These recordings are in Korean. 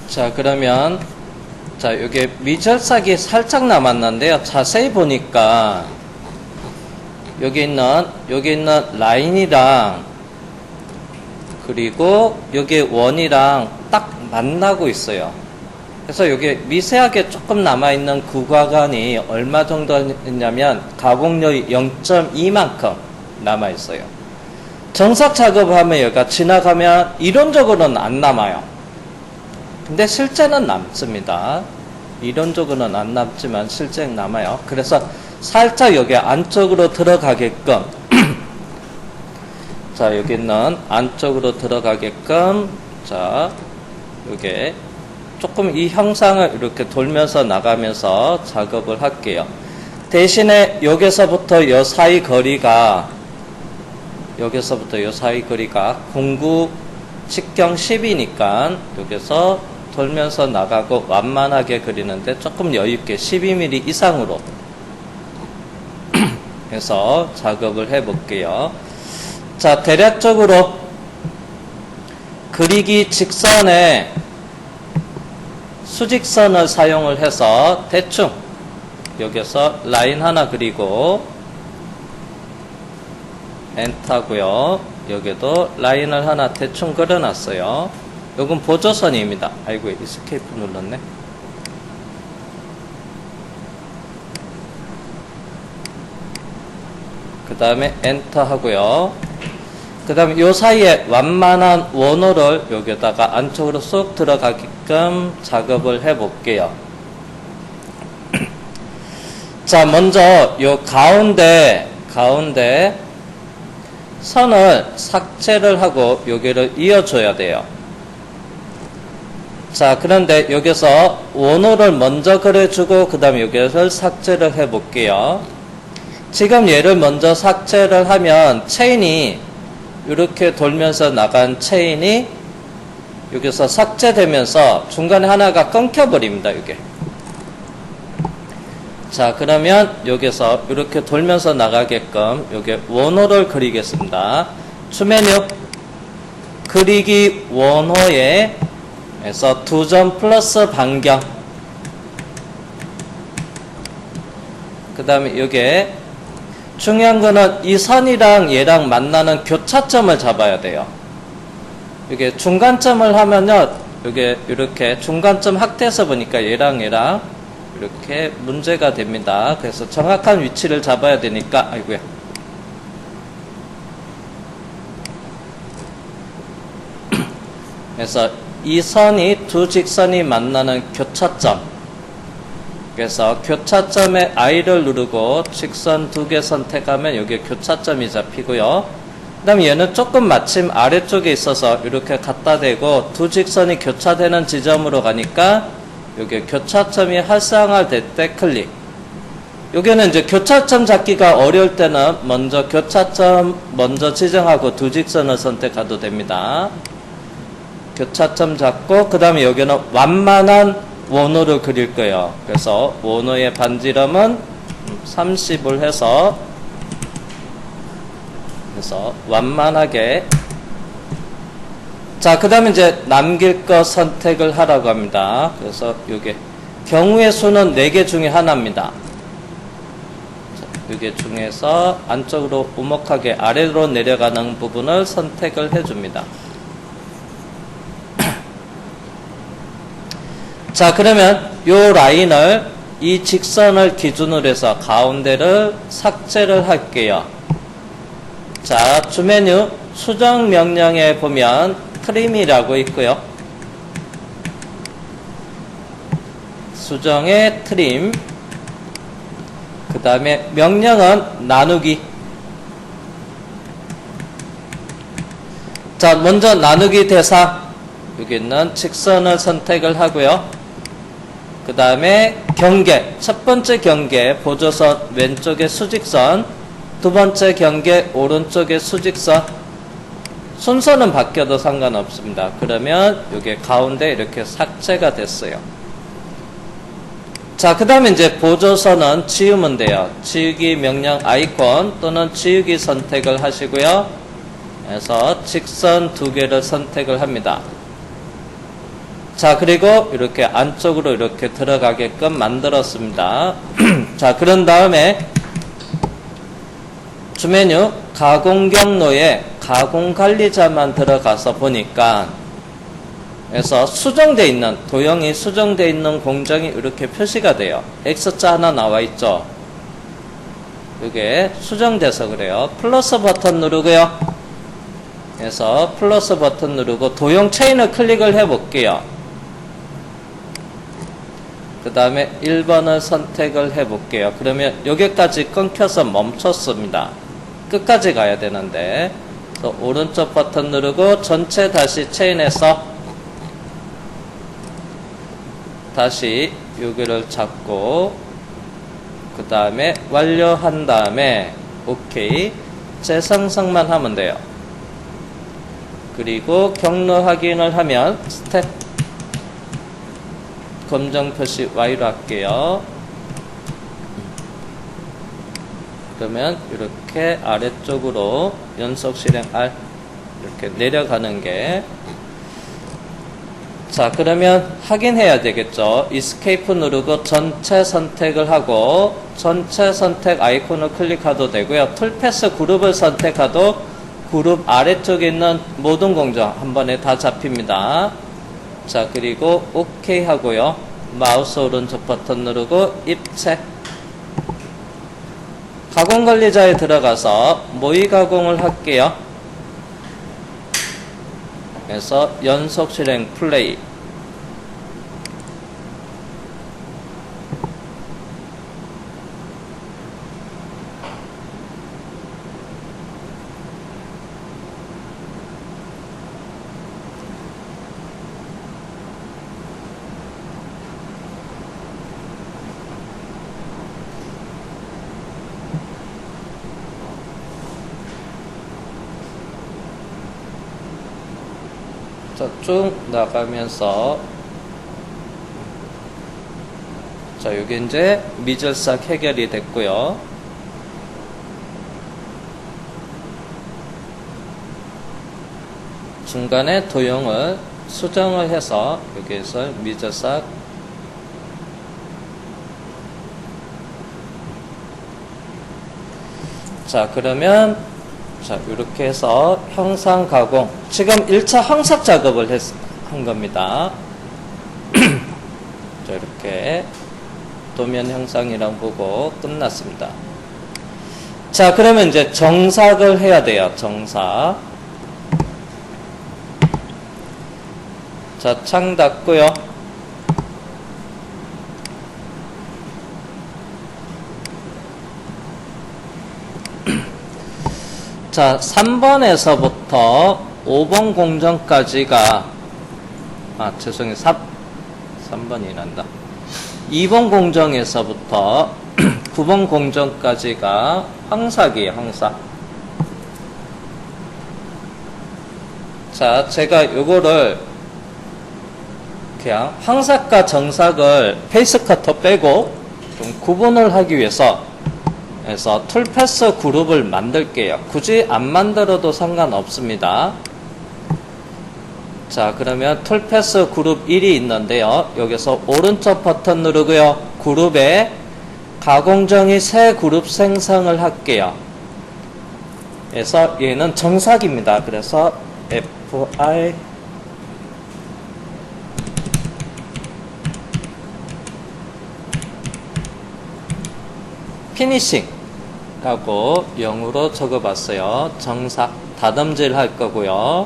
자, 그러면 자, 요게 미절삭이 살짝 남았는데요. 자세히 보니까 여기 있는 라인이랑 그리고 여기 원이랑 딱 만나고 있어요. 그래서 여기 미세하게 조금 남아있는 구간이 얼마 정도 있냐면 가공률이 0.2만큼 남아있어요. 정삭 작업을 하면 여기가 지나가면 이론적으로는 안 남아요. 근데 실제는 남습니다. 이론적으로는 안 남지만 실제는 남아요. 그래서 살짝 여기 안쪽으로 들어가게끔 자, 여기는 안쪽으로 들어가게끔 자, 요게 조금 이 형상을 이렇게 돌면서 나가면서 작업을 할게요. 대신에 여기서부터 요 사이 거리가 공구 직경 10이니까 여기서 돌면서 나가고 완만하게 그리는데 조금 여유있게 12mm 이상으로 해서 작업을 해볼게요. 자, 대략적으로 그리기 직선에 수직선을 사용을 해서 대충 여기서 라인 하나 그리고 엔터고요. 여기도 라인을 하나 대충 그려놨어요. 요건 보조선입니다. 아이고, 에스케이프 눌렀네. 그 다음에 엔터 하고요. 그 다음에 요 사이에 완만한 원호를 여기다가 안쪽으로 쏙 들어가게끔 작업을 해 볼게요. 자, 먼저 요 가운데 선을 삭제를 하고 여기를 이어줘야 돼요. 자, 그런데 여기서 원호를 먼저 그려주고 그 다음에 여기를 삭제를 해 볼게요. 지금 얘를 먼저 삭제를 하면 체인이 이렇게 돌면서 나간 체인이 여기서 삭제되면서 중간에 하나가 끊겨버립니다. 이게. 자, 그러면 여기서 이렇게 돌면서 나가게끔 여기 원호를 그리겠습니다. 추메뉴 그리기 원호에 에서 2점 플러스 반경, 그 다음에 여기에 중요한 거는 이 선이랑 얘랑 만나는 교차점을 잡아야 돼요. 이게 중간점을 하면요, 이게 이렇게 중간점 확대해서 보니까 얘랑 이렇게 문제가 됩니다. 그래서 정확한 위치를 잡아야 되니까, 아이고야. 그래서 이 선이 두 직선이 만나는 교차점. 그래서 교차점에 I를 누르고 직선 2개 선택하면 여기에 교차점이 잡히고요. 그 다음에 얘는 조금 마침 아래쪽에 있어서 이렇게 갖다 대고 두 직선이 교차되는 지점으로 가니까 여기 교차점이 활성화될 때 클릭. 여기는 이제 교차점 잡기가 어려울 때는 먼저 교차점 먼저 지정하고 두 직선을 선택해도 됩니다. 교차점 잡고 그 다음에 여기는 완만한 원호를 그릴 거예요. 그래서 원호의 반지름은 30을 해서 완만하게. 자, 그 다음에 이제 남길 거 선택을 하라고 합니다. 그래서 요게 경우의 수는 4개 중에 하나입니다. 요게 중에서 안쪽으로 오목하게 아래로 내려가는 부분을 선택을 해줍니다. 자, 그러면 요 라인을 이 직선을 기준으로 해서 가운데를 삭제를 할게요. 자, 주메뉴 수정 명령에 보면 트림이라고 있고요. 수정의 트림. 그 다음에 명령은 나누기. 자, 먼저 나누기 대상. 여기 있는 직선을 선택을 하고요. 그 다음에 경계, 첫 번째 경계 보조선 왼쪽에 수직선, 두 번째 경계 오른쪽에 수직선. 순서는 바뀌어도 상관없습니다. 그러면 이게 가운데 이렇게 삭제가 됐어요. 자, 그 다음에 이제 보조선은 지우면 돼요. 지우기 명령 아이콘 또는 지우기 선택을 하시고요. 그래서 직선 2개를 선택을 합니다. 자, 그리고 이렇게 안쪽으로 이렇게 들어가게끔 만들었습니다. 자, 그런 다음에 주메뉴 가공 경로에 가공 관리자만 들어가서 보니까 그래서 수정되어 있는, 도형이 수정되어 있는 공정이 이렇게 표시가 돼요. X자 하나 나와 있죠. 이게 수정돼서 그래요. 플러스 버튼 누르고요. 그래서 플러스 버튼 누르고 도형 체인을 클릭을 해 볼게요. 그 다음에 1번을 선택을 해 볼게요. 그러면 여기까지 끊겨서 멈췄습니다. 끝까지 가야 되는데, 오른쪽 버튼 누르고 전체 다시 체인해서 다시 여기를 잡고 그 다음에 완료한 다음에 OK 재생성만 하면 돼요. 그리고 경로 확인을 하면 스텝 검정 표시 Y로 할게요. 그러면 이렇게 아래쪽으로 연속 실행 R 이렇게 내려가는 게, 자, 그러면 확인해야 되겠죠. Escape 누르고 전체 선택을 하고 전체 선택 아이콘을 클릭해도 되고요. 툴패스 그룹을 선택해도 그룹 아래쪽에 있는 모든 공정 한 번에 다 잡힙니다. 자, 그리고 OK 하고요. 마우스 오른쪽 버튼 누르고 입체. 가공 관리자에 들어가서 모의 가공을 할게요. 그래서 연속 실행 플레이. 자, 쭉 나가면서, 자, 여기 이제 미절삭 해결이 됐고요. 중간에 도형을 수정을 해서 여기에서 미절삭, 자, 그러면 자, 이렇게 해서 형상 가공. 지금 1차 항삭 작업을 한 겁니다. 자, 이렇게 도면 형상이랑 보고 끝났습니다. 자, 그러면 이제 정삭을 해야 돼요. 정삭. 자, 창 닫고요. 자, 3번에서부터 5번 공정까지가, 죄송해요. 3번이 난다. 2번 공정에서부터 9번 공정까지가 항삭이에요, 항삭. 자, 제가 요거를 그냥 항삭과 정삭을 페이스 커터 빼고 좀 구분을 하기 위해서 그래서 툴패스 그룹을 만들게요. 굳이 안 만들어도 상관없습니다. 자, 그러면 툴패스 그룹 1이 있는데요. 여기서 오른쪽 버튼 누르고요. 그룹에 가공정의 새 그룹 생성을 할게요. 그래서 얘는 정삭입니다. 그래서 FI 피니싱 하고 0으로 적어봤어요. 정삭 다듬질 할 거고요.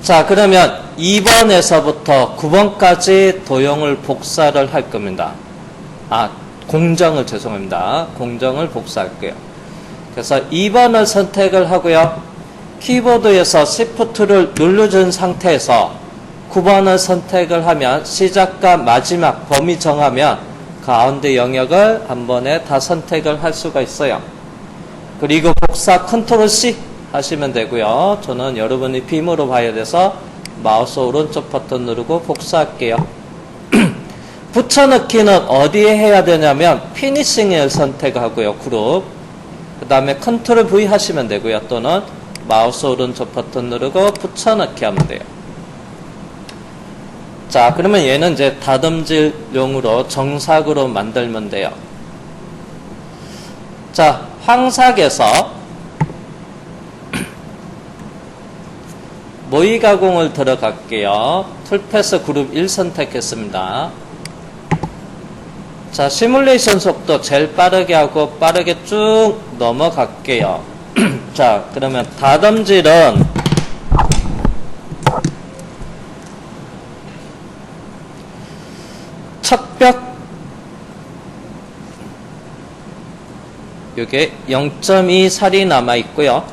자, 그러면 2번에서부터 9번까지 도형을 복사를 할 겁니다. 공정을 죄송합니다. 공정을 복사할게요. 그래서 2번을 선택을 하고요. 키보드에서 Shift를 눌러준 상태에서 9번을 선택을 하면 시작과 마지막 범위 정하면 가운데 영역을 한 번에 다 선택을 할 수가 있어요. 그리고 복사 컨트롤 C 하시면 되고요. 저는 여러분이 빔으로 봐야 돼서 마우스 오른쪽 버튼 누르고 복사할게요. 붙여넣기는 어디에 해야 되냐면 피니싱을 선택하고요. 그룹. 그 다음에 컨트롤 V 하시면 되고요. 또는 마우스 오른쪽 버튼 누르고 붙여넣기 하면 돼요. 자, 그러면 얘는 이제 다듬질용으로 정삭으로 만들면 돼요. 자, 황삭에서 모의 가공을 들어갈게요. 풀패스 그룹 1 선택했습니다. 자, 시뮬레이션 속도 제일 빠르게 하고 빠르게 쭉 넘어갈게요. 자, 그러면 다듬질은 척벽 요게 0.2 살이 남아 있고요.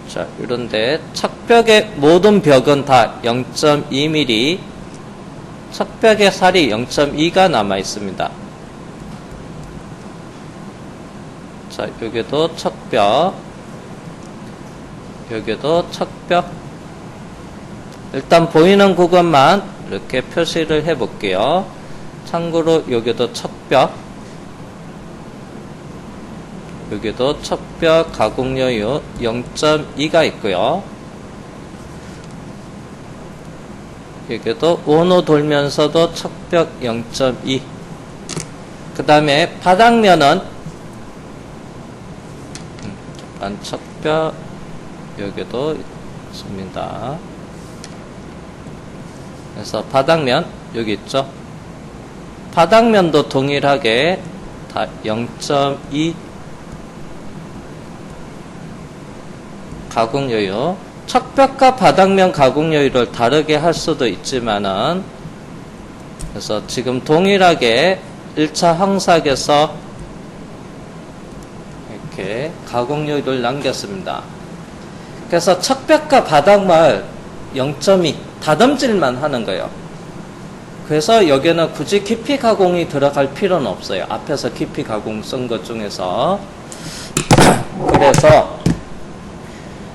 자, 이런데 척벽의 모든 벽은 다 0.2mm, 척벽의 살이 0.2가 남아 있습니다. 자, 여기도 척벽, 여기도 척벽. 일단 보이는 구간만 이렇게 표시를 해 볼게요. 참고로 여기도 척벽, 여기도 척벽 가공여유 0.2가 있고요. 여기도 원호 돌면서도 척벽 0.2. 그 다음에 바닥면은 잠깐 척벽 여기도 있습니다. 그래서 바닥면 여기 있죠. 바닥면도 동일하게 다 0.2 가공여유. 척벽과 바닥면 가공여유를 다르게 할 수도 있지만은, 그래서 지금 동일하게 1차 황삭에서 이렇게 가공여유를 남겼습니다. 그래서 척벽과 바닥만 0.2 다듬질만 하는 거예요. 그래서 여기는 굳이 깊이 가공이 들어갈 필요는 없어요. 앞에서 깊이 가공 쓴 것 중에서.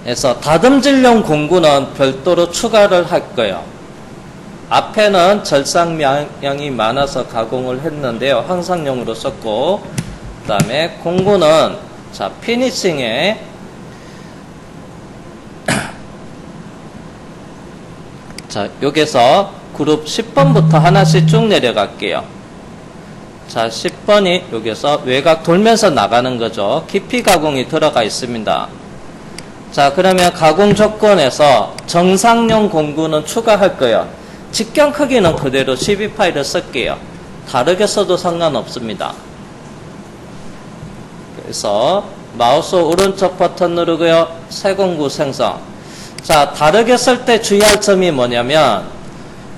그래서 다듬질용 공구는 별도로 추가를 할 거예요. 앞에는 절삭량이 많아서 가공을 했는데요. 황삭용으로 썼고, 그 다음에 공구는 자 피니싱에 자 여기서 그룹 10번부터 하나씩 쭉 내려갈게요. 자 10번이 여기서 외곽 돌면서 나가는 거죠. 깊이 가공이 들어가 있습니다. 자, 그러면 가공 조건에서 정상용 공구는 추가할 거예요. 직경 크기는 그대로 12파일을 쓸게요. 다르게 써도 상관없습니다. 그래서 마우스 오른쪽 버튼 누르고요. 새 공구 생성. 자, 다르게 쓸 때 주의할 점이 뭐냐면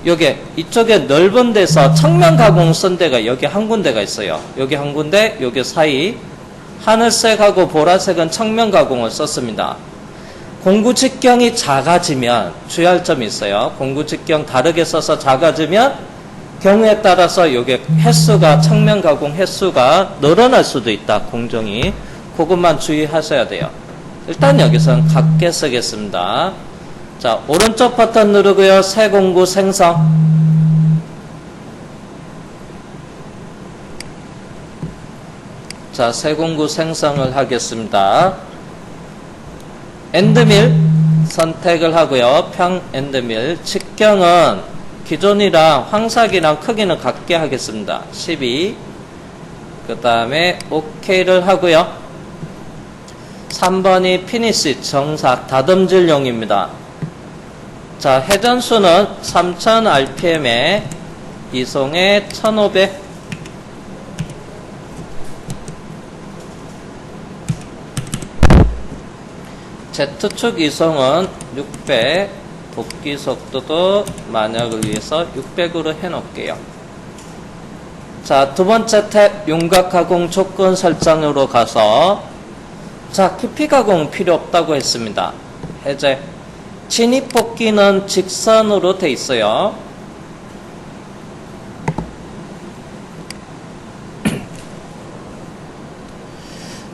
여기 이쪽에 넓은 데서 측면 가공 쓴 데가 여기 한 군데가 있어요. 여기 한 군데, 여기 사이. 하늘색하고 보라색은 측면 가공을 썼습니다. 공구 직경이 작아지면 주의할 점이 있어요. 공구 직경 다르게 써서 작아지면 경우에 따라서 여기 횟수가 측면 가공 횟수가 늘어날 수도 있다. 공정이. 그것만 주의하셔야 돼요. 일단 여기서는 같게 쓰겠습니다. 자, 오른쪽 버튼 누르고요. 새 공구 생성. 자, 새 공구 생성을 하겠습니다. 엔드밀 선택을 하고요. 평 엔드밀. 직경은 기존이랑 황삭이랑 크기는 같게 하겠습니다. 12. 그 다음에 OK를 하고요. 3번이 피니시 정삭 다듬질용입니다. 자, 회전수는 3000rpm에 이송에 1500. Z축 이송은 600, 복귀 속도도 만약을 위해서 600으로 해놓을게요. 자, 두 번째 탭 윤곽 가공 조건 설정으로 가서 자, 깊이 가공은 필요 없다고 했습니다. 해제. 진입 복귀는 직선으로 돼 있어요.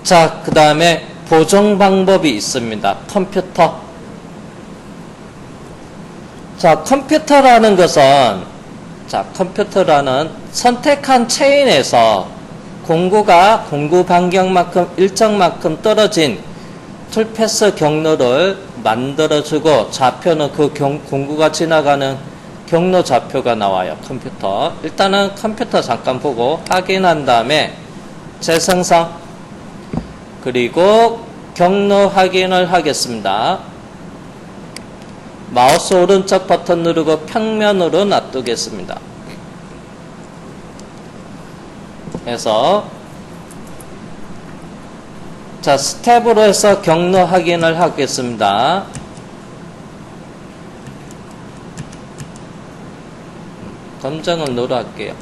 자, 그 다음에 보정 방법이 있습니다. 컴퓨터. 자, 컴퓨터라는 것은 자, 컴퓨터라는 선택한 체인에서 공구가 공구 반경만큼 일정만큼 떨어진 툴패스 경로를 만들어주고 좌표는 그 공구가 지나가는 경로 좌표가 나와요. 컴퓨터. 일단은 컴퓨터 잠깐 보고 확인한 다음에 재생성 그리고 경로 확인을 하겠습니다. 마우스 오른쪽 버튼 누르고 평면으로 놔두겠습니다. 그래서 자, 스텝으로 해서 경로 확인을 하겠습니다. 검정은 노로 할게요.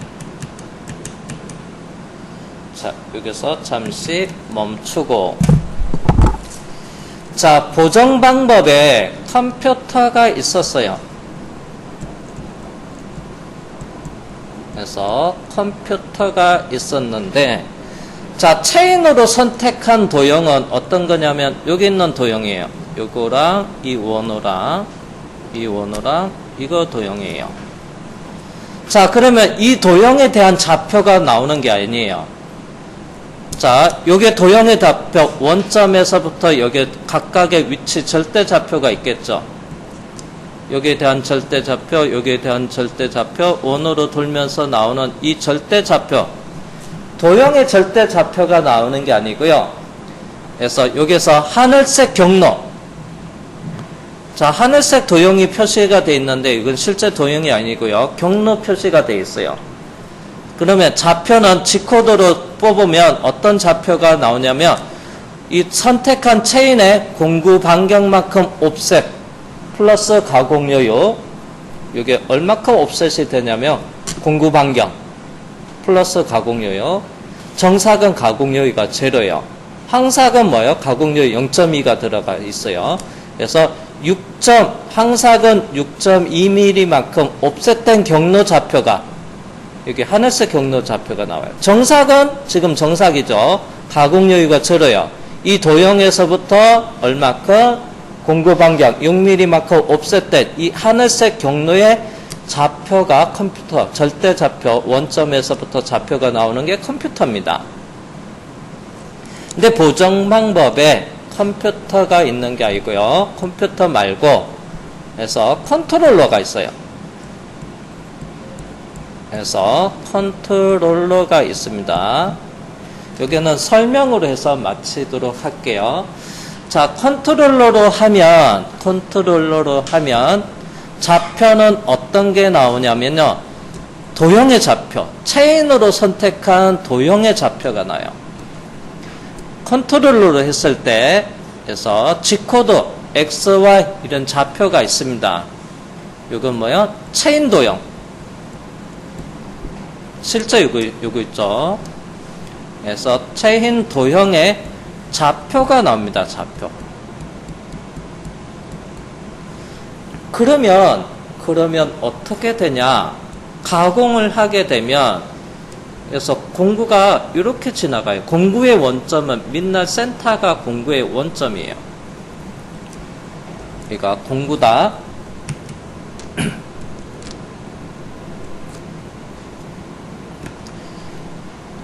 자, 여기서 잠시 멈추고. 자, 보정 방법에 컴퓨터가 있었어요. 그래서 컴퓨터가 있었는데, 자, 체인으로 선택한 도형은 어떤 거냐면, 여기 있는 도형이에요. 요거랑, 이 원호랑, 이거 도형이에요. 자, 그러면 이 도형에 대한 좌표가 나오는 게 아니에요. 자, 요게 도형의 좌표, 원점에서부터 여기 각각의 위치 절대좌표가 있겠죠. 여기에 대한 절대좌표, 여기에 대한 절대좌표, 원으로 돌면서 나오는 이 절대좌표, 도형의 절대좌표가 나오는 게 아니고요. 그래서 여기서 하늘색 경로, 자, 하늘색 도형이 표시가 되어 있는데 이건 실제 도형이 아니고요. 경로 표시가 되어 있어요. 그러면 좌표는 G코드로 뽑으면 어떤 좌표가 나오냐면 이 선택한 체인의 공구 반경만큼 옵셋 플러스 가공요요. 이게 얼마큼 옵셋이 되냐면 공구 반경 플러스 가공요요. 정삭은 가공요가 제로예요. 항삭은 뭐예요? 가공요 0.2가 들어가 있어요. 그래서 항삭은 6.2mm만큼 옵셋된 경로 좌표가 여기 하늘색 경로 좌표가 나와요. 정삭은 지금 정삭이죠. 가공 여유가 제로요. 이 도형에서부터 얼마큼 공구 반경 6mm만큼 옵셋된 이 하늘색 경로의 좌표가 컴퓨터 절대 좌표 원점에서부터 좌표가 나오는 게 컴퓨터입니다. 근데 보정 방법에 컴퓨터가 있는 게 아니고요. 컴퓨터 말고 그래서 컨트롤러가 있어요. 그래서 컨트롤러가 있습니다. 여기는 설명으로 해서 마치도록 할게요. 자, 컨트롤러로 하면 좌표는 어떤 게 나오냐면요. 도형의 좌표, 체인으로 선택한 도형의 좌표가 나요. 컨트롤러로 했을 때 그래서 G코드, X, Y 이런 좌표가 있습니다. 이건 뭐요? 체인 도형. 실제 요거 있죠. 그래서 체인 도형의 좌표가 나옵니다. 좌표. 그러면 어떻게 되냐? 가공을 하게 되면 그래서 공구가 이렇게 지나가요. 공구의 원점은 민날 센터가 공구의 원점이에요. 그러니까 공구다.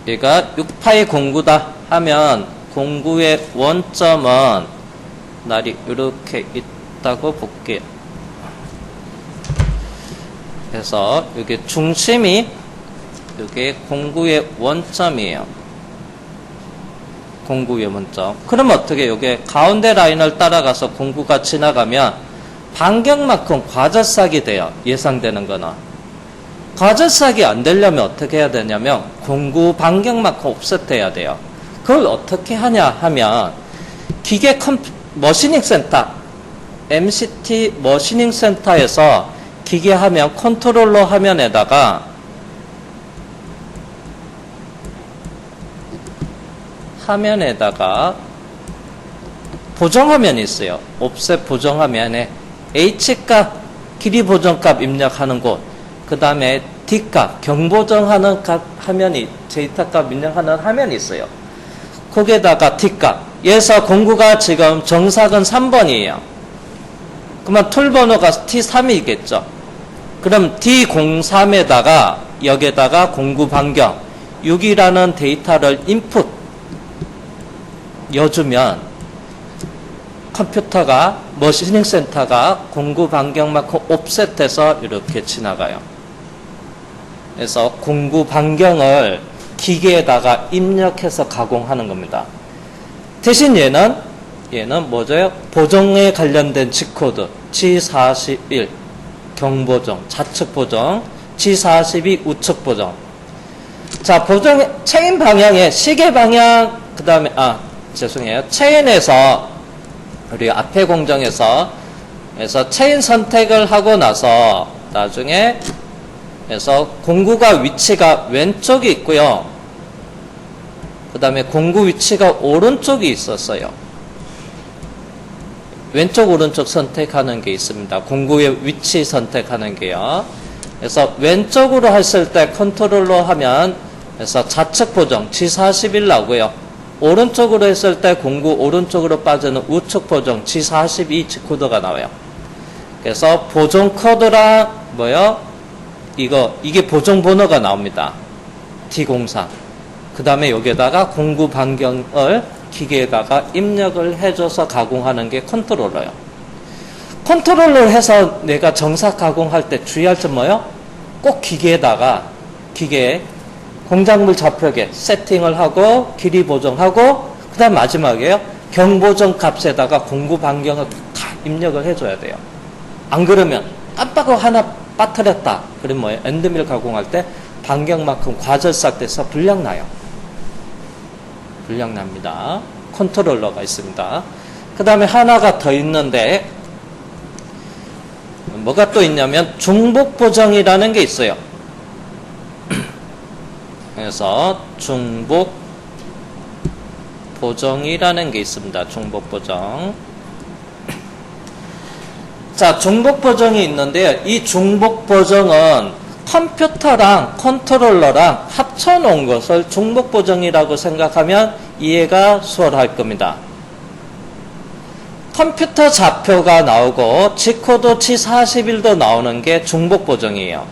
얘가 6파이 공구다 하면 공구의 원점은 날이 이렇게 있다고 볼게요. 그래서 여기 중심이 이게 공구의 원점이에요. 공구의 원점. 그럼 어떻게 이게 가운데 라인을 따라가서 공구가 지나가면 반경만큼 과저삭이 돼요. 예상되는 거는. 과저삭이 안 되려면 어떻게 해야 되냐면 공구 반경만큼 옵셋해야 돼요. 그걸 어떻게 하냐 하면 기계 머시닝 센터 MCT 머시닝 센터에서 기계 화면 컨트롤러 화면에다가 보정화면이 있어요. 옵셋 보정화면에 H값 길이 보정값 입력하는 곳, 그 다음에 D값 경보정하는 화면이 데이터값 입력하는 화면이 있어요. 거기에다가 D값 얘서 공구가 지금 정삭은 3번이에요. 그러면 툴 번호가 T3이겠죠. 그럼 D03에다가 여기에다가 공구 반경 6이라는 데이터를 인풋 여주면 컴퓨터가 머신링 센터가 공구 반경만큼 옵셋해서 이렇게 지나가요. 그래서 공구 반경을 기계에다가 입력해서 가공하는 겁니다. 대신 얘는 뭐죠? 보정에 관련된 G코드 G41 경보정, 좌측 보정, G42 우측 보정. 자, 보정 체인 방향에 시계 방향 그다음에 죄송해요. 체인에서 우리 앞에 공정에서 체인 선택을 하고 나서 나중에 그래서 공구가 위치가 왼쪽이 있고요. 그 다음에 공구 위치가 오른쪽이 있었어요. 왼쪽 오른쪽 선택하는 게 있습니다. 공구의 위치 선택하는 게요. 그래서 왼쪽으로 했을 때 컨트롤러 하면 그래서 좌측 보정 G41 나오고요. 오른쪽으로 했을 때 공구 오른쪽으로 빠지는 우측 보정 G42 G코드가 나와요. 그래서 보정 코드랑 이게 보정 번호가 나옵니다. D03. 그 다음에 여기에다가 공구 반경을 기계에다가 입력을 해줘서 가공하는 게 컨트롤러예요. 컨트롤러를 해서 내가 정사 가공할 때 주의할 점 꼭 기계에 공작물 좌표계 세팅을 하고 길이 보정하고 그 다음 마지막에요. 경보정 값에다가 공구 반경을 다 입력을 해줘야 돼요. 안 그러면 깜빡하고 하나 빠뜨렸다. 그러면 엔드밀 가공할 때 반경만큼 과절삭돼서 불량 나요. 불량 납니다. 컨트롤러가 있습니다. 그 다음에 하나가 더 있는데 뭐가 또 있냐면 중복 보정이라는 게 있어요. 그래서 중복 보정이라는 게 있습니다. 중복 보정. 자, 중복 보정이 있는데요. 이 중복 보정은 컴퓨터랑 컨트롤러랑 합쳐놓은 것을 중복 보정이라고 생각하면 이해가 수월할 겁니다. 컴퓨터 좌표가 나오고 G코드 G41도 나오는 게 중복 보정이에요.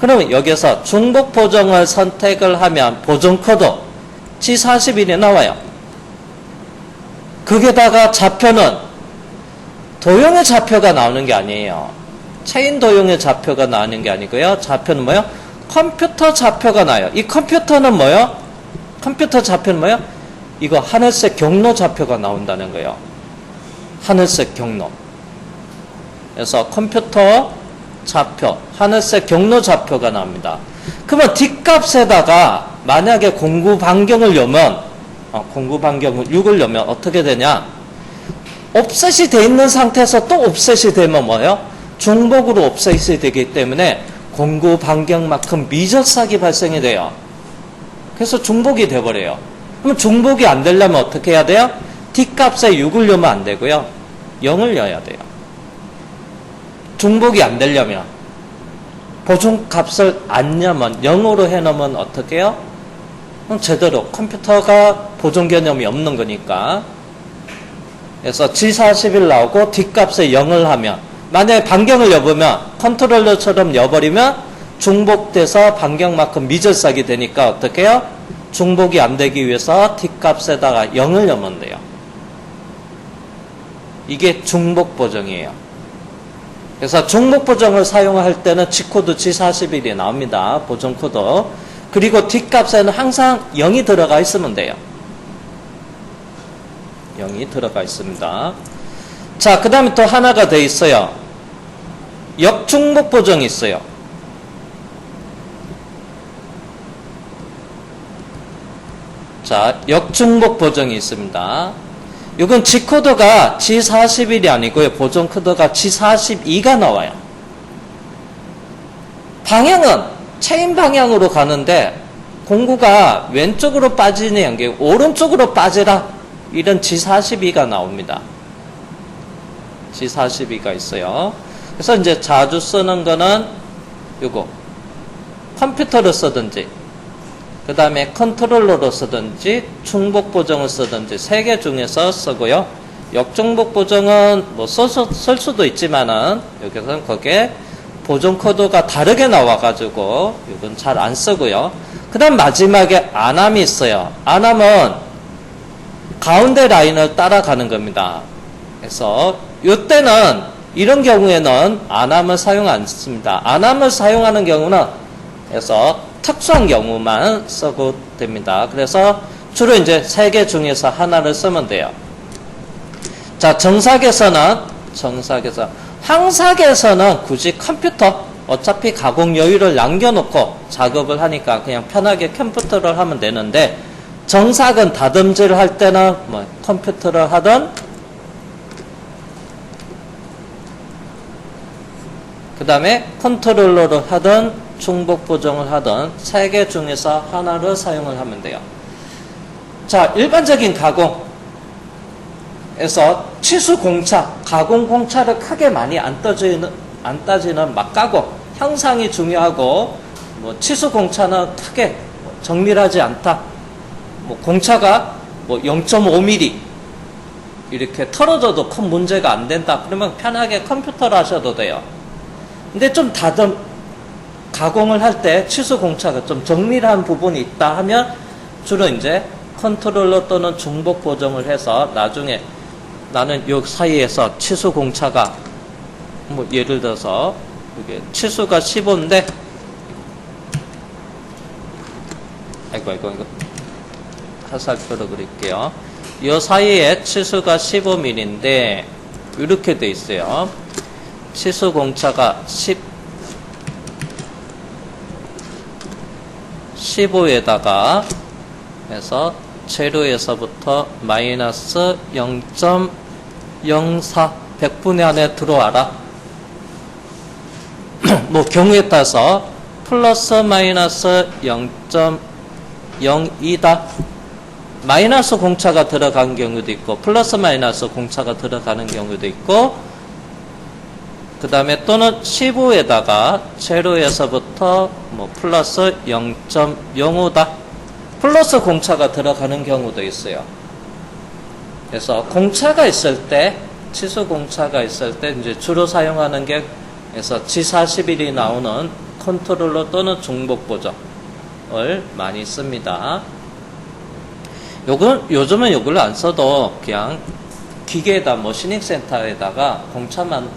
그러면 여기서 중복 보정을 선택을 하면 보정 코드 G41이 나와요. 거기에다가 좌표는 도형의 좌표가 나오는 게 아니에요. 체인 도형의 좌표가 나오는 게 아니고요. 좌표는 컴퓨터 좌표가 나요. 이 컴퓨터는 컴퓨터 좌표는 이거 하늘색 경로 좌표가 나온다는 거예요. 하늘색 경로. 그래서 컴퓨터 좌표, 하늘색 경로 좌표가 나옵니다. 그러면 뒷값에다가 만약에 공구 반경을 여면, 공구 반경을 6을 여면 어떻게 되냐? 옵셋이 돼 있는 상태에서 또 옵셋이 되면 중복으로 옵셋이 되기 때문에 공구 반경만큼 미적삭이 발생이 돼요. 그래서 중복이 돼버려요. 그럼 중복이 안 되려면 어떻게 해야 돼요? 뒷값에 6을 넣으면 안 되고요. 0을 넣어야 돼요. 중복이 안 되려면 보정값을 안 넣으면 0으로 해놓으면 어떻게 해요? 그럼 제대로 컴퓨터가 보정 개념이 없는 거니까. 그래서 G41 나오고 뒷값에 0을 하면 만약에 반경을 여보면 컨트롤러처럼 여버리면 중복돼서 반경만큼 미절삭이 되니까 어떻게 해요? 중복이 안 되기 위해서 뒷값에다가 0을 넣으면 돼요. 이게 중복 보정이에요. 그래서 중복 보정을 사용할 때는 G코드 G41이 나옵니다. 보정 코드. 그리고 뒷값에는 항상 0이 들어가 있으면 돼요. 0이 들어가 있습니다. 자, 그 다음에 또 하나가 더 있어요. 역중복 보정이 있어요. 자, 역중복 보정이 있습니다. 이건 G코드가 G41이 아니고요. 보정 코드가 G42가 나와요. 방향은 체인 방향으로 가는데 공구가 왼쪽으로 빠지는 게 오른쪽으로 빠지라 이런 G42가 나옵니다. G42가 있어요. 그래서 이제 자주 쓰는 거는 요거 컴퓨터를 쓰든지 그 다음에 컨트롤러로 쓰든지 중복 보정을 쓰든지 세 개 중에서 쓰고요. 역중복 보정은 뭐 쓸 수도 있지만은 여기서는 거기에 보정 코드가 다르게 나와가지고 이건 잘 안 쓰고요. 그 다음 마지막에 안함이 있어요. 안함은 가운데 라인을 따라가는 겁니다. 그래서 이때는 이런 경우에는 안함을 사용 안 씁니다. 안함을 사용하는 경우는 그래서 특수한 경우만 쓰고 됩니다. 그래서 주로 이제 3개 중에서 하나를 쓰면 돼요. 자, 정사계서는 항사계서는 굳이 컴퓨터 어차피 가공 여유를 남겨놓고 작업을 하니까 그냥 편하게 컴퓨터를 하면 되는데 정삭은 다듬질을 할 때는 뭐 컴퓨터를 하든 그 다음에 컨트롤러를 하든 중복 보정을 하든 3개 중에서 하나를 사용을 하면 돼요. 자, 일반적인 가공에서 치수 공차, 가공 공차를 크게 많이 안 따지는 막가공, 형상이 중요하고 뭐 치수 공차는 크게 정밀하지 않다. 뭐 공차가 뭐 0.5mm 이렇게 털어져도 큰 문제가 안 된다. 그러면 편하게 컴퓨터로 하셔도 돼요. 근데 좀 가공을 할 때 치수 공차가 좀 정밀한 부분이 있다 하면 주로 이제 컨트롤러 또는 중복 보정을 해서 나중에 나는 요 사이에서 치수 공차가 뭐 예를 들어서 이게 치수가 15인데 이거 화살표로 그릴게요. 이 사이에 치수가 15mm인데 이렇게 돼 있어요. 치수 공차가 15에다가 해서 제로에서부터 마이너스 0.04 100분의 안에 들어와라. 뭐 경우에 따라서 플러스 마이너스 0.02다. 마이너스 공차가 들어간 경우도 있고 플러스 마이너스 공차가 들어가는 경우도 있고 그 다음에 또는 15에다가 제로에서부터 뭐 플러스 0.05다. 플러스 공차가 들어가는 경우도 있어요. 그래서 공차가 있을 때, 치수 공차가 있을 때 이제 주로 사용하는 게 그래서 G41이 나오는 컨트롤러 또는 중복 보정을 많이 씁니다. 요즘은 요걸 안 써도 그냥 기계에다 머시닝 센터에다가 공차만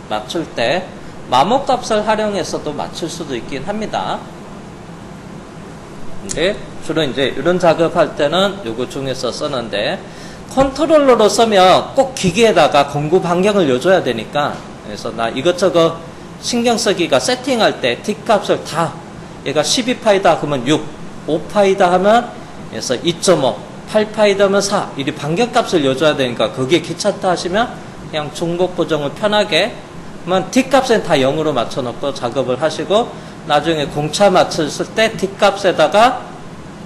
맞출 때 마모값을 활용해서도 맞출 수도 있긴 합니다. 근데 주로 이제 이런 작업할 때는 요거 중에서 쓰는데 컨트롤러로 쓰면 꼭 기계에다가 공구 반경을 요줘야 되니까 그래서 나 이것저것 신경 쓰기가 세팅할 때 D값을 다 얘가 12파이다 그러면 6, 5파이다 하면 그래서 2.5, 8파이다 하면 4 이리 반경값을 요줘야 되니까 그게 귀찮다 하시면 그냥 중복 보정을 편하게 그러면 D값은 다 0으로 맞춰놓고 작업을 하시고 나중에 공차 맞췄을 때 D값에다가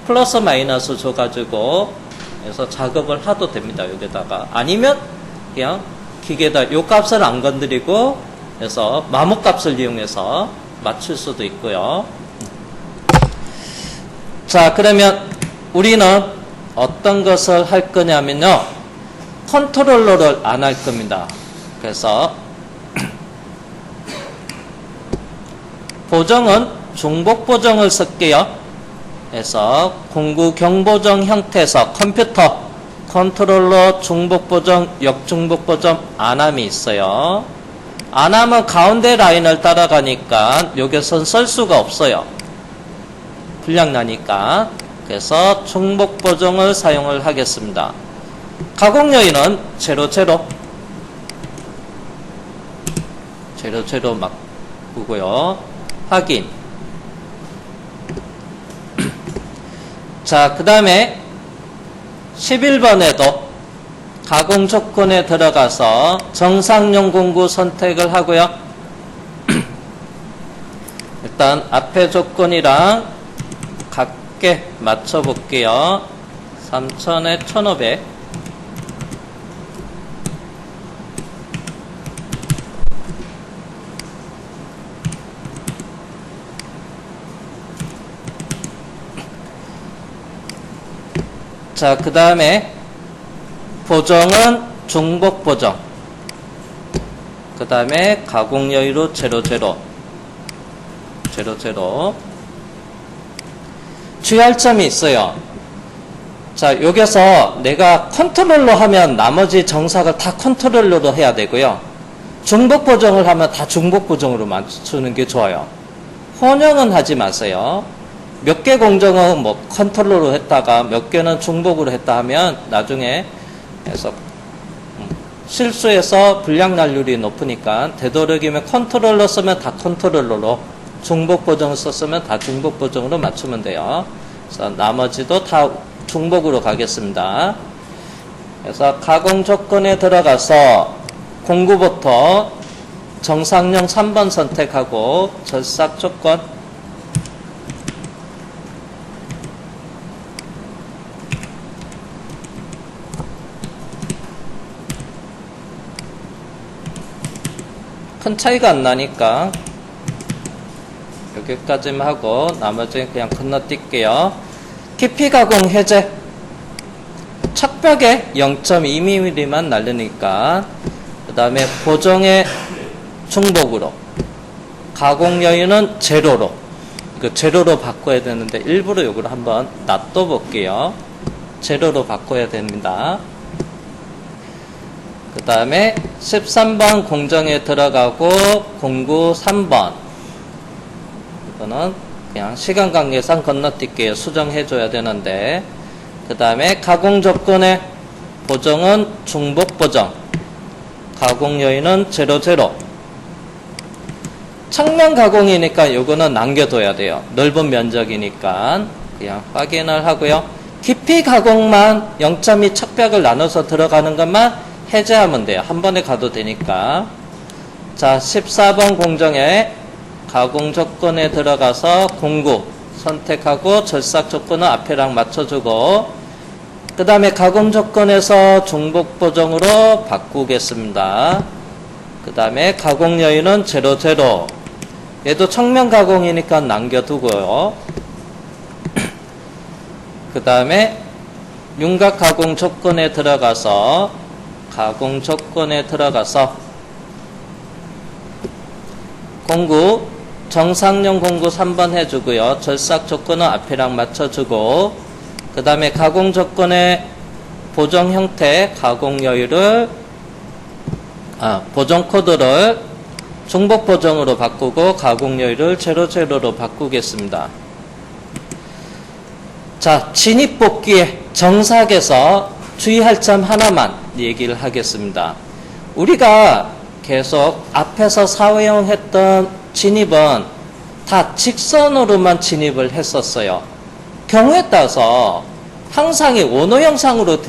플러스 마이너스 줘가지고 그래서 작업을 하도 됩니다. 여기다가 아니면 그냥 기계에다 요 값을 안 건드리고 그래서 마모값을 이용해서 맞출 수도 있고요. 자, 그러면 우리는 어떤 것을 할 거냐면요. 컨트롤러를 안 할 겁니다. 그래서 보정은 중복 보정을 쓸게요. 그래서 공구 경보정 형태에서 컴퓨터, 컨트롤러 중복 보정, 역중복 보정, 안함이 있어요. 안함은 가운데 라인을 따라가니까 여기선 쓸 수가 없어요. 불량 나니까. 그래서 중복 보정을 사용을 하겠습니다. 가공 여인은 제로 막 보고요. 확인. 자, 그 다음에 11번에도 가공 조건에 들어가서 정상용 공구 선택을 하고요. 일단 앞에 조건이랑 같게 맞춰 볼게요. 3000에 1500. 자, 그 다음에 보정은 중복 보정. 그 다음에 가공 여유로 00. 주의할 점이 있어요. 자, 여기서 내가 컨트롤러 하면 나머지 정삭을 다 컨트롤러로 해야 되고요. 중복 보정을 하면 다 중복 보정으로 맞추는 게 좋아요. 혼용은 하지 마세요. 몇 개 공정은 뭐 컨트롤러로 했다가 몇 개는 중복으로 했다 하면 나중에 해서 실수해서 불량 난률이 높으니까 되도록이면 컨트롤러 쓰면 다 컨트롤러로, 중복 보정을 썼으면 다 중복 보정으로 맞추면 돼요. 그래서 나머지도 다 중복으로 가겠습니다. 그래서 가공 조건에 들어가서 공구부터 정상용 3번 선택하고 절삭 조건, 큰 차이가 안 나니까 여기까지만 하고 나머지는 그냥 건너뛸게요. 깊이 가공 해제. 척벽에 0.2mm만 날리니까 그 다음에 보정의 중복으로, 가공 여유는 제로로, 제로로 바꿔야 되는데 일부러 이걸 한번 놔둬 볼게요. 제로로 바꿔야 됩니다. 그 다음에 13번 공정에 들어가고 공구 3번, 이거는 그냥 시간 관계상 건너뛸게요. 수정해 줘야 되는데, 그 다음에 가공 조건의 보정은 중복 보정, 가공 여유는 00. 측면 가공이니까 요거는 남겨둬야 돼요. 넓은 면적이니까 그냥 확인을 하고요. 깊이 가공만 0.2 척벽을 나눠서 들어가는 것만 해제하면 돼요. 한 번에 가도 되니까. 자, 14번 공정에 가공 조건에 들어가서 공구 선택하고 절삭 조건은 앞에랑 맞춰주고, 그 다음에 가공 조건에서 중복 보정으로 바꾸겠습니다. 그 다음에 가공 여유는 00. 얘도 측면 가공이니까 남겨두고요. 그 다음에 윤곽 가공 조건에 들어가서 공구 정상용 공구 3번 해주고요. 절삭 조건은 앞이랑 맞춰주고, 그 다음에 가공 조건의 보정 형태, 가공 여유를, 보정 코드를 중복 보정으로 바꾸고 가공 여유를 00로 바꾸겠습니다. 자, 진입 복귀의 정삭에서 주의할 점 하나만 얘기를 하겠습니다. 우리가 계속 앞에서 사용했던 진입은 다 직선으로만 진입을 했었어요. 경우에 따라서 항상이 원호 형상으로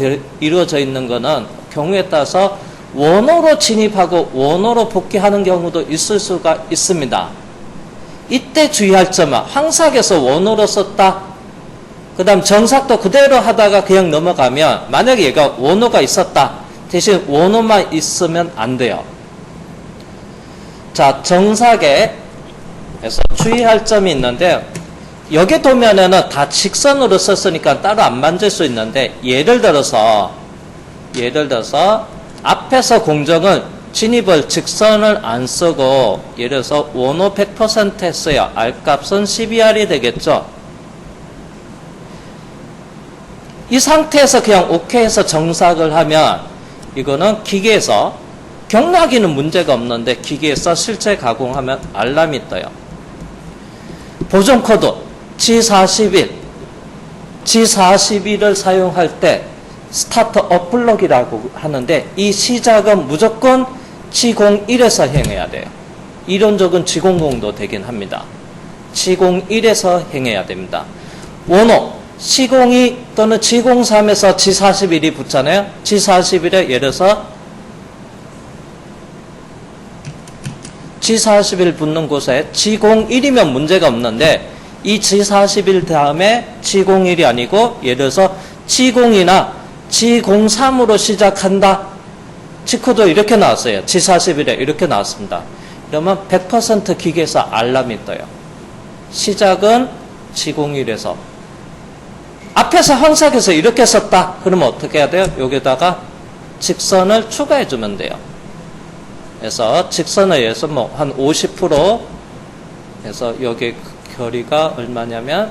이루어져 있는 것은 경우에 따라서 원호로 진입하고 원호로 복귀하는 경우도 있을 수가 있습니다. 이때 주의할 점은 항삭에서 원호로 썼다, 그 다음 정삭도 그대로 하다가 그냥 넘어가면, 만약에 얘가 원호가 있었다, 대신 원호만 있으면 안 돼요. 자, 정삭에서 주의할 점이 있는데, 여기 도면에는 다 직선으로 썼으니까 따로 안 만질 수 있는데, 예를 들어서 앞에서 공정은 진입을 직선을 안 쓰고, 예를 들어서 원호 100% 했어요. R값은 12R이 되겠죠. 이 상태에서 그냥 OK 해서 정삭을 하면 이거는 기계에서, 경락이는 문제가 없는데 기계에서 실제 가공하면 알람이 떠요. 보정 코드 G41을 사용할 때 스타트 업블럭이라고 하는데, 이 시작은 무조건 G01에서 행해야 돼요. 이론적은 G00도 되긴 합니다. G01에서 행해야 됩니다. 원호 C02 또는 G03에서 G41이 붙잖아요. G41에 예를 들어서 G41 붙는 곳에 G01이면 문제가 없는데, 이 G41 다음에 G01이 아니고 예를 들어서 G02나 G03으로 시작한다, G코드 이렇게 나왔어요. G41에 이렇게 나왔습니다. 그러면 100% 기계에서 알람이 떠요. 시작은 G01에서. 앞에서 항삭에서 이렇게 썼다, 그러면 어떻게 해야 돼요? 여기다가 직선을 추가해 주면 돼요. 그래서 직선에 의해서 뭐 한 50% 해서 여기 거리가 얼마냐면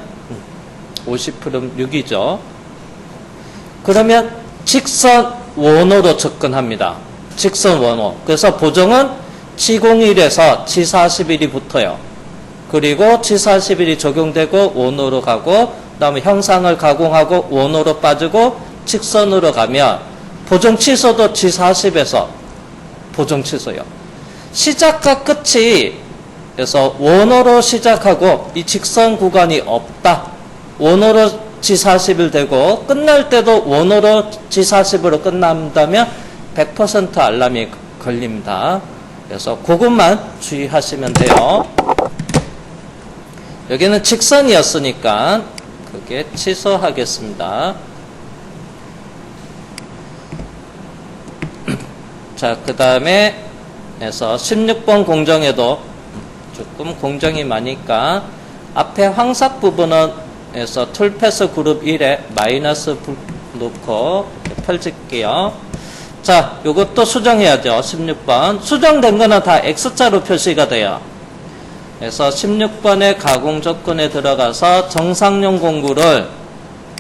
50%면 6이죠. 그러면 직선 원호로 접근합니다. 직선 원호. 그래서 보정은 G01에서 G41이 붙어요. 그리고 G41이 적용되고 원호로 가고 그 다음에 형상을 가공하고 원호로 빠지고 직선으로 가면 보정 취소도 G40에서 보정 취소요. 시작과 끝이 그래서 원호로 시작하고 이 직선 구간이 없다. 원호로 G41 되고 끝날 때도 원호로 G40으로 끝난다면 100% 알람이 걸립니다. 그래서 그것만 주의하시면 돼요. 여기는 직선이었으니까 그게 취소하겠습니다. 자, 그 다음에 해서 16번 공정에도 조금 공정이 많으니까 앞에 황색 부분은 해서 툴패스 그룹 1에 마이너스 놓고 펼칠게요. 자, 요것도 수정해야죠. 16번. 수정된 거는 다 X자로 표시가 돼요. 그래서 16번의 가공 조건에 들어가서 정상용 공구를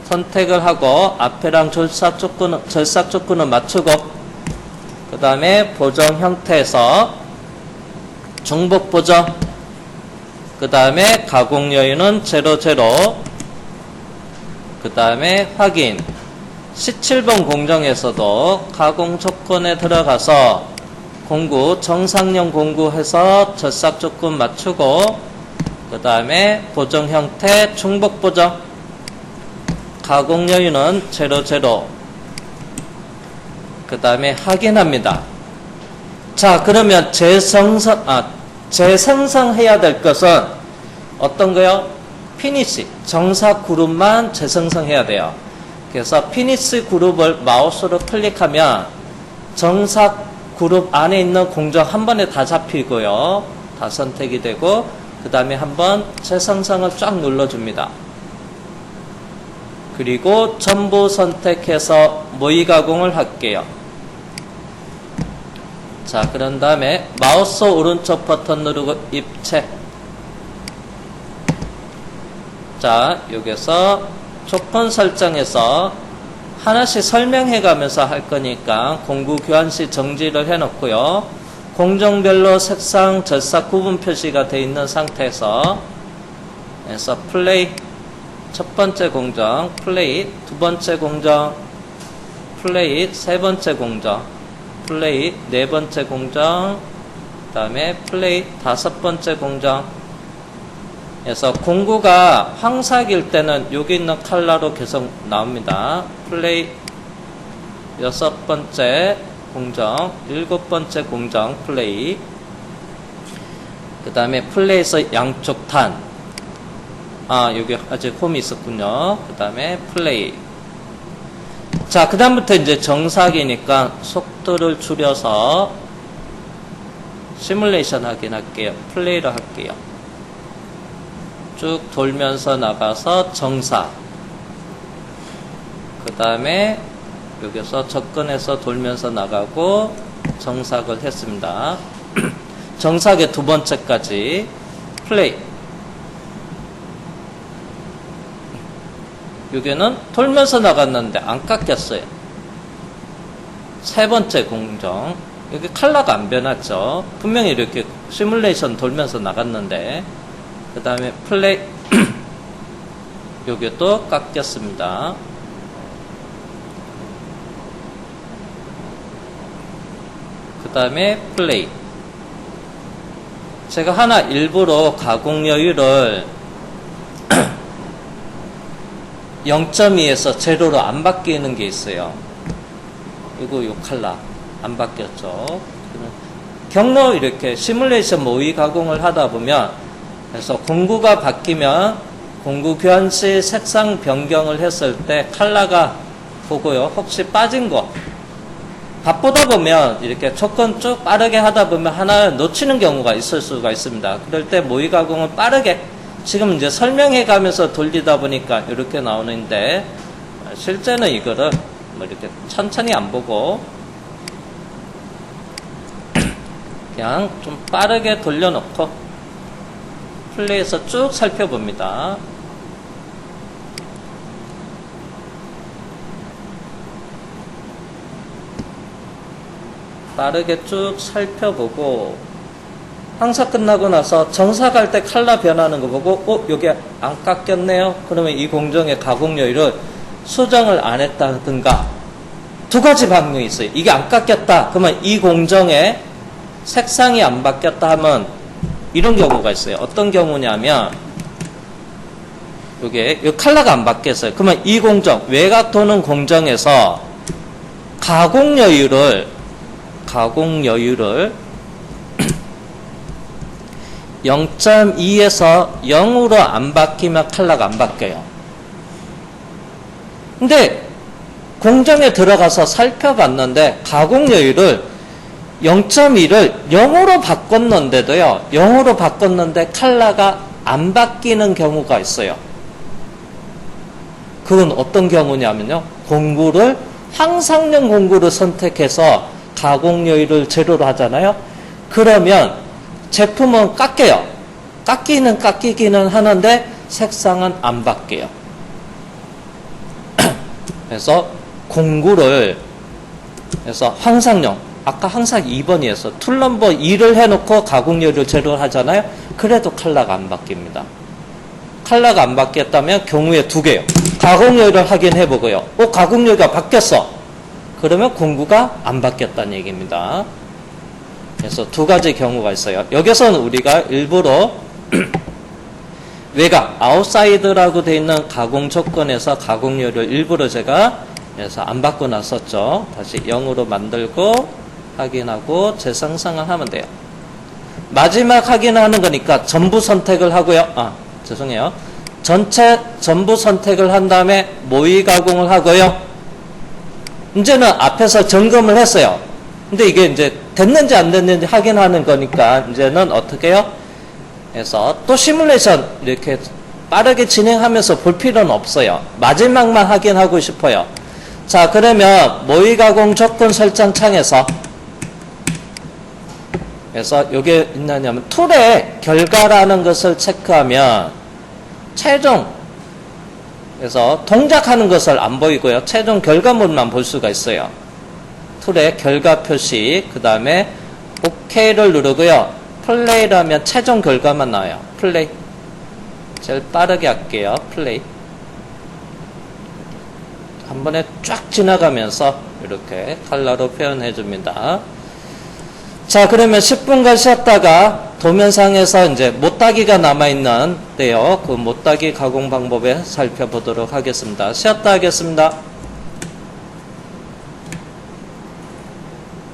선택을 하고 앞에랑 절삭 조건을 맞추고 그 다음에 보정 형태에서 중복 보정 그 다음에 가공 여유는 00 그 다음에 확인 17번 공정에서도 가공 조건에 들어가서 공구 정상용 공구 해서 절삭 조건 맞추고 그 다음에 보정 형태 중복 보정 가공 여유는 00 그 다음에 확인합니다. 자, 그러면 재생성해야 될 것은 어떤 거요? 피니시 정사 그룹만 재생성해야 돼요. 그래서 피니시 그룹을 마우스로 클릭하면 정사 그룹 안에 있는 공정 한 번에 다 잡히고요. 다 선택이 되고 그 다음에 한번 재생성을 쫙 눌러줍니다. 그리고 전부 선택해서 모의 가공을 할게요. 자, 그런 다음에 마우스 오른쪽 버튼 누르고 입체. 자, 여기서 조건 설정에서 하나씩 설명해 가면서 할 거니까 공구 교환 시 정지를 해 놓고요. 공정별로 색상 절삭 구분 표시가 되어 있는 상태에서 플레이 첫 번째 공정, 플레이 두 번째 공정, 플레이 세 번째 공정, 플레이 네 번째 공정, 그 다음에 플레이 다섯 번째 공정. 그래서 공구가 황색일 때는 여기 있는 컬러로 계속 나옵니다. 플레이 여섯 번째 공정, 일곱 번째 공정 플레이. 그 다음에 플레이에서 양쪽 단. 여기 아직 홈이 있었군요. 그 다음에 플레이. 자, 그 다음부터 이제 정삭이니까 속도를 줄여서 시뮬레이션 확인할게요. 플레이를 할게요. 쭉 돌면서 나가서 정삭. 그 다음에 여기서 접근해서 돌면서 나가고 정삭을 했습니다. 정삭의 두 번째까지 플레이. 여기는 돌면서 나갔는데 안 깎였어요. 세 번째 공정. 여기 컬러가 안 변했죠. 분명히 이렇게 시뮬레이션 돌면서 나갔는데 그 다음에 플레이. 여기 또 깎였습니다. 그 다음에 플레이. 제가 하나 일부러 가공 여유를 0.2에서 제로로 안 바뀌는 게 있어요. 이거 요 컬러 안 바뀌었죠. 경로 이렇게 시뮬레이션 모의 가공을 하다 보면 그래서 공구가 바뀌면 공구 교환 시 색상 변경을 했을 때 컬러가 보고요. 혹시 빠진 거 바쁘다 보면 이렇게 조건 쭉 빠르게 하다 보면 하나 놓치는 경우가 있을 수가 있습니다. 그럴 때 모의 가공은 빠르게 지금 이제 설명해 가면서 돌리다 보니까 이렇게 나오는데 실제는 이거를 뭐 이렇게 천천히 안 보고 그냥 좀 빠르게 돌려놓고 플레이에서 쭉 살펴봅니다. 빠르게 쭉 살펴보고 항사 끝나고 나서 정사 갈 때 칼라 변하는 거 보고 여기 안 깎였네요. 그러면 이 공정의 가공 여유를 수정을 안 했다든가 두 가지 방법이 있어요. 이게 안 깎였다. 그러면 이 공정의 색상이 안 바뀌었다 하면 이런 경우가 있어요. 어떤 경우냐면 이 칼라가 안 바뀌었어요. 그러면 이 공정, 외곽 도는 공정에서 가공 여유를 0.2에서 0으로 안 바뀌면 칼라가 안 바뀌어요. 근데 공정에 들어가서 살펴봤는데 가공 여유를 0.2를 0으로 바꿨는데도요. 0으로 바꿨는데 칼라가 안 바뀌는 경우가 있어요. 그건 어떤 경우냐면요. 공구를 항상용 공구를 선택해서 가공 여유를 제로로 하잖아요. 그러면 제품은 깎여요. 깎이기는 하는데 색상은 안 바뀌어요. 그래서 공구를 그래서 항상용 아까 항상 2번이었어. 툴 넘버 2를 해놓고 가공 여유를 제로로 하잖아요. 그래도 컬러가 안 바뀝니다. 컬러가 안 바뀌었다면 경우에 두 개요. 가공 여유를 확인해보고요. 가공 여유가 바뀌었어. 그러면 공구가 안 바뀌었다는 얘기입니다. 그래서 두 가지 경우가 있어요. 여기서는 우리가 일부러 외곽, 아웃사이드라고 되어 있는 가공 조건에서 가공 여유를 일부러 제가 그래서 안 받고 나섰죠. 다시 0으로 만들고 확인하고 재생성을 하면 돼요. 마지막 확인하는 거니까 전부 선택을 하고요. 죄송해요. 전부 선택을 한 다음에 모의 가공을 하고요. 이제는 앞에서 점검을 했어요. 근데 이게 이제 됐는지 안 됐는지 확인하는 거니까 이제는 어떻게 해요? 그래서 또 시뮬레이션 이렇게 빠르게 진행하면서 볼 필요는 없어요. 마지막만 확인하고 싶어요. 자, 그러면 모의 가공 조건 설정 창에서 그래서 이게 있냐면 툴의 결과라는 것을 체크하면 최종 그래서 동작하는 것을 안 보이고요. 최종 결과물만 볼 수가 있어요. 툴의 결과 표시 그 다음에 OK를 누르고요. 플레이를 하면 최종 결과만 나와요. 플레이 제일 빠르게 할게요. 플레이 한 번에 쫙 지나가면서 이렇게 컬러로 표현해 줍니다. 자, 그러면 10분간 쉬었다가 도면상에서 이제 못따기가 남아있는데요. 그 못따기 가공 방법에 살펴보도록 하겠습니다. 쉬었다 하겠습니다.